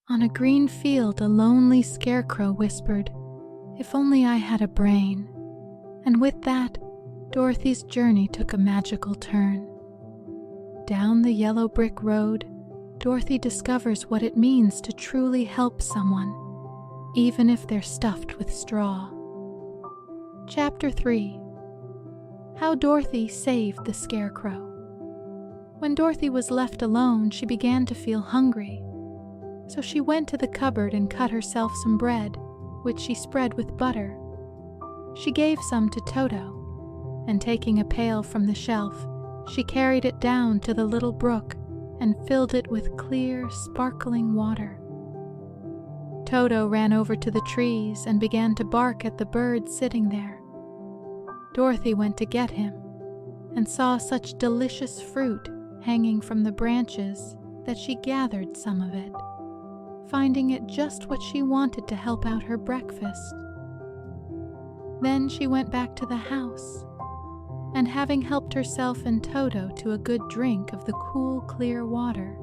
On a green field a lonely scarecrow whispered, "If only I had a brain." And with that, Dorothy's journey took a magical turn. Down the yellow brick road, Dorothy discovers what it means to truly help someone, even if they're stuffed with straw. Chapter 3. How Dorothy Saved the Scarecrow. When Dorothy was left alone, she began to feel hungry. So she went to the cupboard and cut herself some bread, which she spread with butter. She gave some to Toto, and taking a pail from the shelf, she carried it down to the little brook and filled it with clear, sparkling water. Toto ran over to the trees and began to bark at the bird sitting there. Dorothy went to get him and saw such delicious fruit hanging from the branches that she gathered some of it, finding it just what she wanted to help out her breakfast. Then she went back to the house, and having helped herself and Toto to a good drink of the cool, clear water,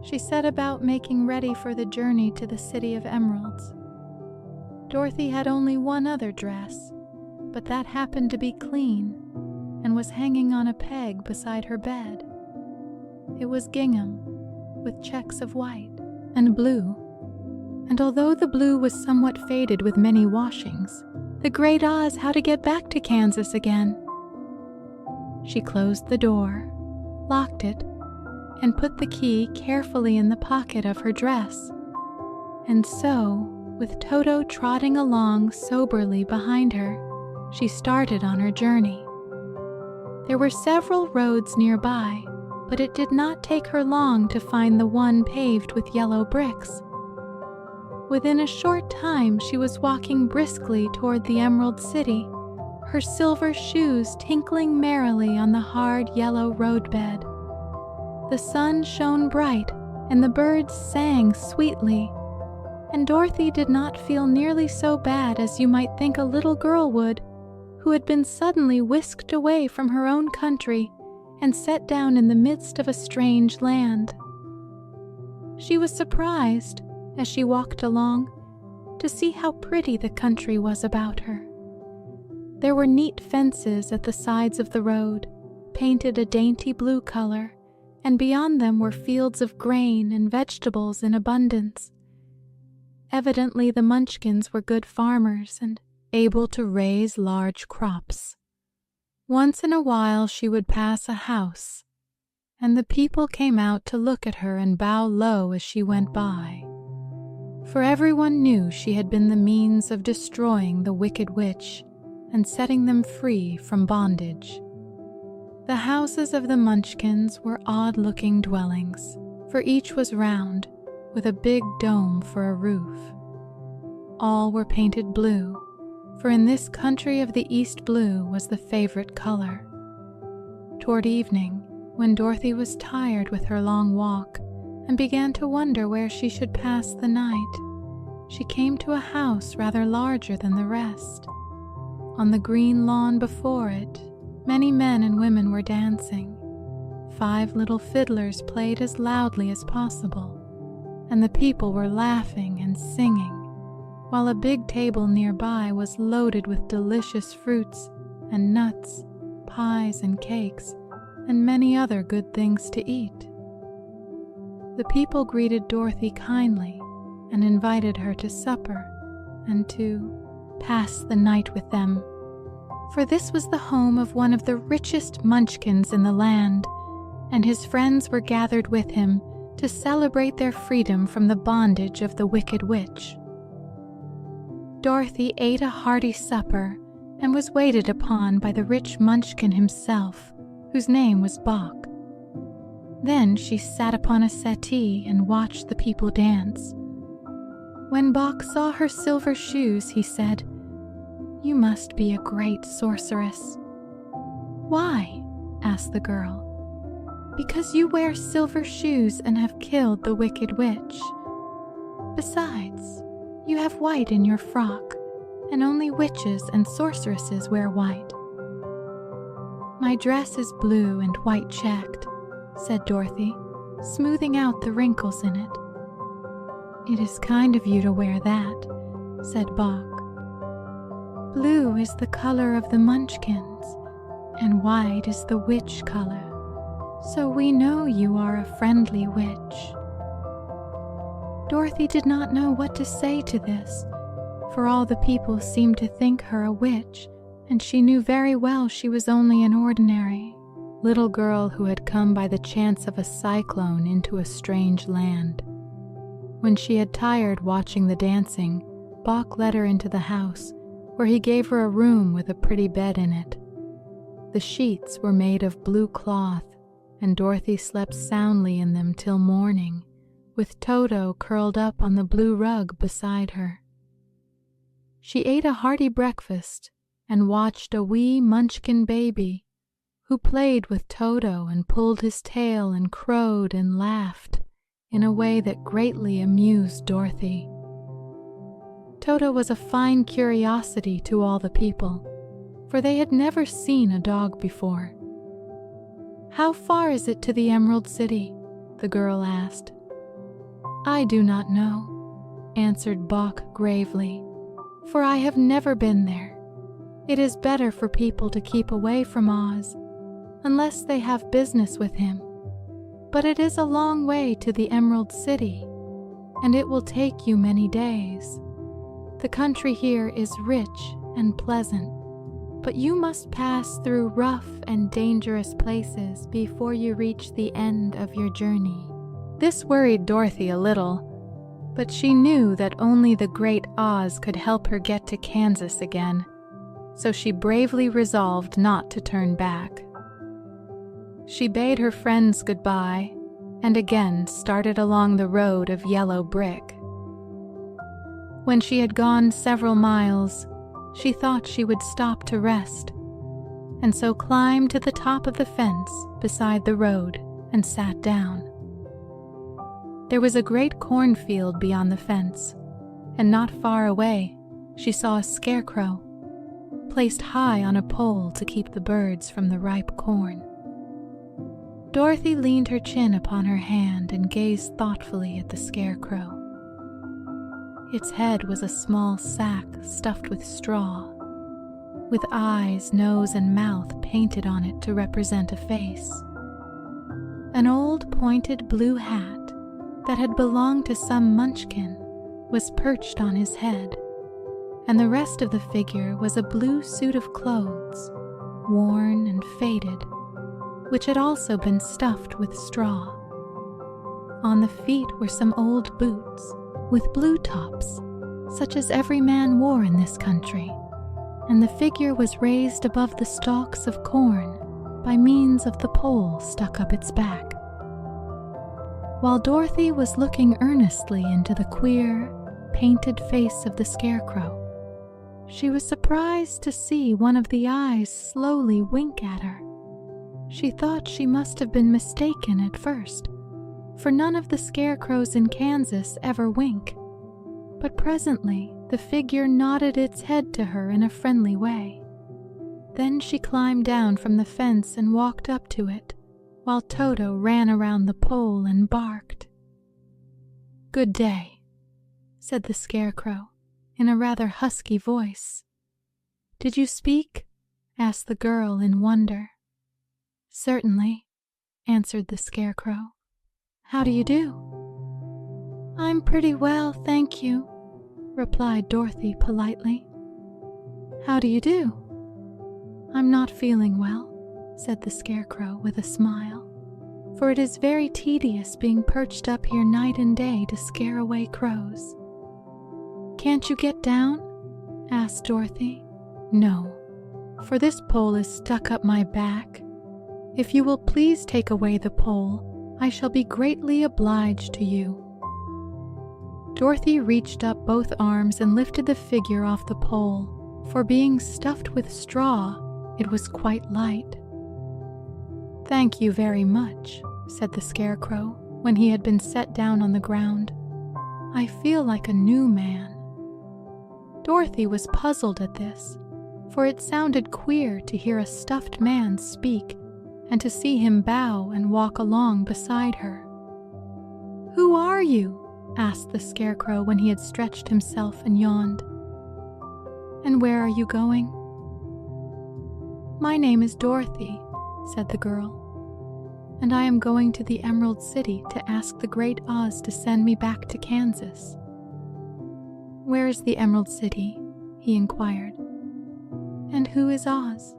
she set about making ready for the journey to the City of Emeralds. Dorothy had only one other dress, but that happened to be clean and was hanging on a peg beside her bed. It was gingham, with checks of white and blue, and although the blue was somewhat faded with many washings, the Great Oz how to get back to Kansas again. She closed the door, locked it, and put the key carefully in the pocket of her dress. And so, with Toto trotting along soberly behind her, she started on her journey. There were several roads nearby, but it did not take her long to find the one paved with yellow bricks. Within a short time she was walking briskly toward the Emerald City, her silver shoes tinkling merrily on the hard yellow roadbed. The sun shone bright and the birds sang sweetly, and Dorothy did not feel nearly so bad as you might think a little girl would, who had been suddenly whisked away from her own country and set down in the midst of a strange land. She was surprised, as she walked along, to see how pretty the country was about her. There were neat fences at the sides of the road, painted a dainty blue color, and beyond them were fields of grain and vegetables in abundance. Evidently the Munchkins were good farmers and able to raise large crops. Once in a while she would pass a house, and the people came out to look at her and bow low as she went by. For everyone knew she had been the means of destroying the wicked witch and setting them free from bondage. The houses of the Munchkins were odd-looking dwellings, for each was round, with a big dome for a roof. All were painted blue, for in this country of the East blue was the favorite color. Toward evening, when Dorothy was tired with her long walk and began to wonder where she should pass the night, she came to a house rather larger than the rest. On the green lawn before it, many men and women were dancing. 5 little fiddlers played as loudly as possible, and the people were laughing and singing, while a big table nearby was loaded with delicious fruits and nuts, pies and cakes, and many other good things to eat. The people greeted Dorothy kindly and invited her to supper and to pass the night with them, for this was the home of one of the richest Munchkins in the land, and his friends were gathered with him to celebrate their freedom from the bondage of the wicked witch. Dorothy ate a hearty supper and was waited upon by the rich Munchkin himself, whose name was Bach. Then she sat upon a settee and watched the people dance. When Bach saw her silver shoes, he said, "You must be a great sorceress." "Why?" asked the girl. "Because you wear silver shoes and have killed the wicked witch. Besides, you have white in your frock, and only witches and sorceresses wear white." "My dress is blue and white checked," said Dorothy, smoothing out the wrinkles in it. "It is kind of you to wear that," said Bach. "Blue is the color of the Munchkins, and white is the witch color, so we know you are a friendly witch." Dorothy did not know what to say to this, for all the people seemed to think her a witch, and she knew very well she was only an ordinary little girl who had come by the chance of a cyclone into a strange land. When she had tired watching the dancing, Bach led her into the house, where he gave her a room with a pretty bed in it. The sheets were made of blue cloth, and Dorothy slept soundly in them till morning, with Toto curled up on the blue rug beside her. She ate a hearty breakfast and watched a wee Munchkin baby, who played with Toto and pulled his tail and crowed and laughed in a way that greatly amused Dorothy. Toto was a fine curiosity to all the people, for they had never seen a dog before. "How far is it to the Emerald City?" the girl asked. "I do not know," answered Bach gravely, "for I have never been there. It is better for people to keep away from Oz, unless they have business with him. But it is a long way to the Emerald City, and it will take you many days. The country here is rich and pleasant, but you must pass through rough and dangerous places before you reach the end of your journey." This worried Dorothy a little, but she knew that only the great Oz could help her get to Kansas again, so she bravely resolved not to turn back. She bade her friends goodbye and again started along the road of yellow brick. When she had gone several miles, she thought she would stop to rest, and so climbed to the top of the fence beside the road and sat down. There was a great cornfield beyond the fence, and not far away she saw a scarecrow, placed high on a pole to keep the birds from the ripe corn. Dorothy leaned her chin upon her hand and gazed thoughtfully at the scarecrow. Its head was a small sack stuffed with straw, with eyes, nose, and mouth painted on it to represent a face. An old pointed blue hat that had belonged to some Munchkin was perched on his head, and the rest of the figure was a blue suit of clothes, worn and faded, which had also been stuffed with straw. On the feet were some old boots with blue tops, such as every man wore in this country, and the figure was raised above the stalks of corn by means of the pole stuck up its back. While Dorothy was looking earnestly into the queer, painted face of the scarecrow, she was surprised to see one of the eyes slowly wink at her. She thought she must have been mistaken at first, for none of the scarecrows in Kansas ever wink. But presently the figure nodded its head to her in a friendly way. Then she climbed down from the fence and walked up to it, while Toto ran around the pole and barked. "Good day," said the scarecrow in a rather husky voice. "Did you speak?" asked the girl in wonder. "Certainly," answered the scarecrow. "How do you do?" "I'm pretty well, thank you," replied Dorothy politely. "How do you do?" "I'm not feeling well," said the scarecrow with a smile, "for it is very tedious being perched up here night and day to scare away crows." "Can't you get down?" asked Dorothy. "No, for this pole is stuck up my back. If you will please take away the pole, I shall be greatly obliged to you." Dorothy reached up both arms and lifted the figure off the pole, for being stuffed with straw, it was quite light. "Thank you very much," said the scarecrow when he had been set down on the ground. "I feel like a new man." Dorothy was puzzled at this, for it sounded queer to hear a stuffed man speak and to see him bow and walk along beside her. "Who are you?" asked the Scarecrow when he had stretched himself and yawned. "And where are you going?" "My name is Dorothy," said the girl, "and I am going to the Emerald City to ask the Great Oz to send me back to Kansas." "Where is the Emerald City?" he inquired. "And who is Oz?"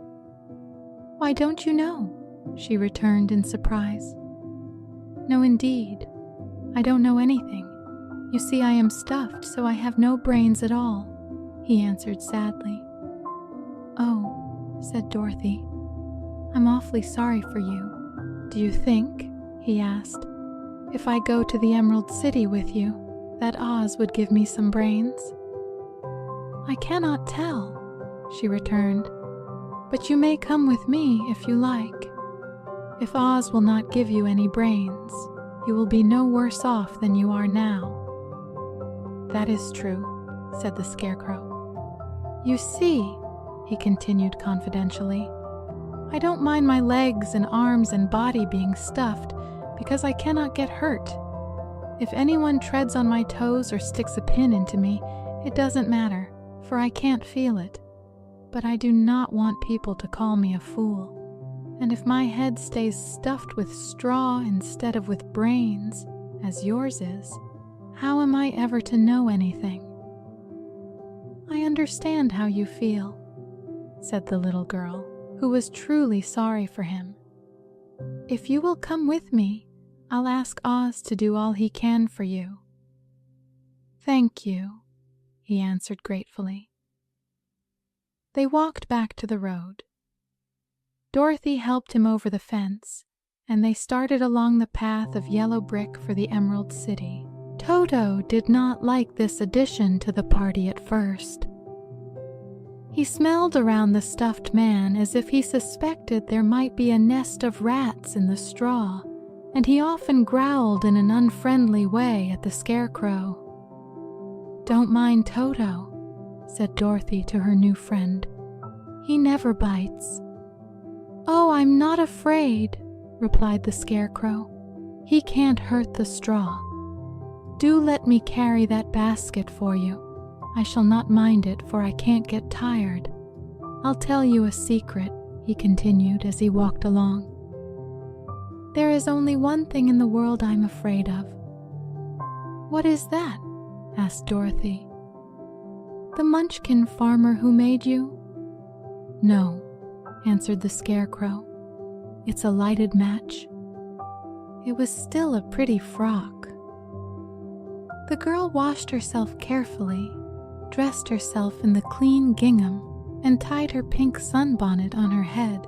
"Why, don't you know?" she returned in surprise. "No, indeed. I don't know anything. You see, I am stuffed, so I have no brains at all," he answered sadly. "Oh," said Dorothy, "I'm awfully sorry for you. Do you think," he asked, "if I go to the Emerald City with you, that Oz would give me some brains?" "I cannot tell," she returned, "but you may come with me if you like. If Oz will not give you any brains, you will be no worse off than you are now." "That is true," said the Scarecrow. "You see," he continued confidentially, "I don't mind my legs and arms and body being stuffed because I cannot get hurt. If anyone treads on my toes or sticks a pin into me, it doesn't matter, for I can't feel it. But I do not want people to call me a fool. And if my head stays stuffed with straw instead of with brains, as yours is, how am I ever to know anything?" "I understand how you feel," said the little girl, who was truly sorry for him. "If you will come with me, I'll ask Oz to do all he can for you." "Thank you," he answered gratefully. They walked back to the road. Dorothy helped him over the fence, and they started along the path of yellow brick for the Emerald City. Toto did not like this addition to the party at first. He smelled around the stuffed man as if he suspected there might be a nest of rats in the straw, and he often growled in an unfriendly way at the Scarecrow. "Don't mind Toto," said Dorothy to her new friend. "He never bites." "Oh, I'm not afraid," replied the Scarecrow. "He can't hurt the straw. Do let me carry that basket for you. I shall not mind it, for I can't get tired. I'll tell you a secret," he continued as he walked along. "There is only one thing in the world I'm afraid of." "What is that?" asked Dorothy. "The Munchkin farmer who made you?" "No," answered the Scarecrow. "It's a lighted match." It was still a pretty frock. The girl washed herself carefully, dressed herself in the clean gingham, and tied her pink sunbonnet on her head.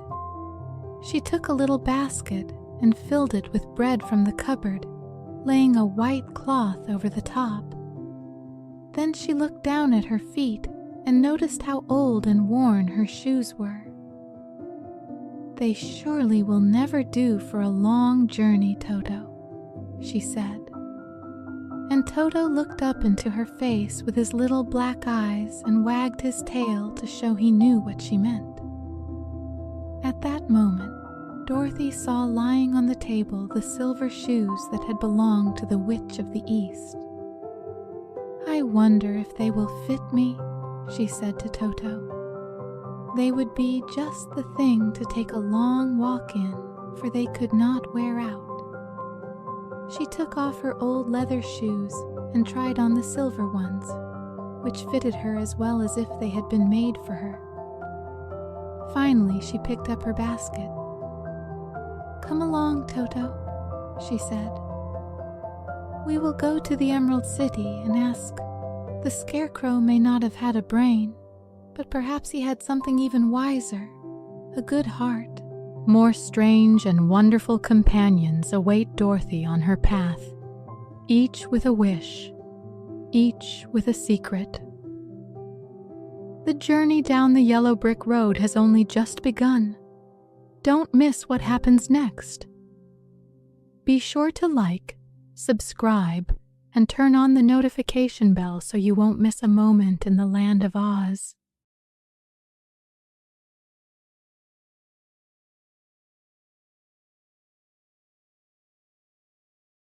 She took a little basket and filled it with bread from the cupboard, laying a white cloth over the top. Then she looked down at her feet and noticed how old and worn her shoes were. "They surely will never do for a long journey, Toto," she said. And Toto looked up into her face with his little black eyes and wagged his tail to show he knew what she meant. At that moment, Dorothy saw lying on the table the silver shoes that had belonged to the Witch of the East. "I wonder if they will fit me," she said to Toto. "They would be just the thing to take a long walk in, for they could not wear out." She took off her old leather shoes and tried on the silver ones, which fitted her as well as if they had been made for her. Finally, she picked up her basket. "Come along, Toto," she said. "We will go to the Emerald City and ask. The Scarecrow may not have had a brain, but perhaps he had something even wiser, a good heart." More strange and wonderful companions await Dorothy on her path, each with a wish, each with a secret. The journey down the yellow brick road has only just begun. Don't miss what happens next. Be sure to like, subscribe, and turn on the notification bell so you won't miss a moment in the land of Oz.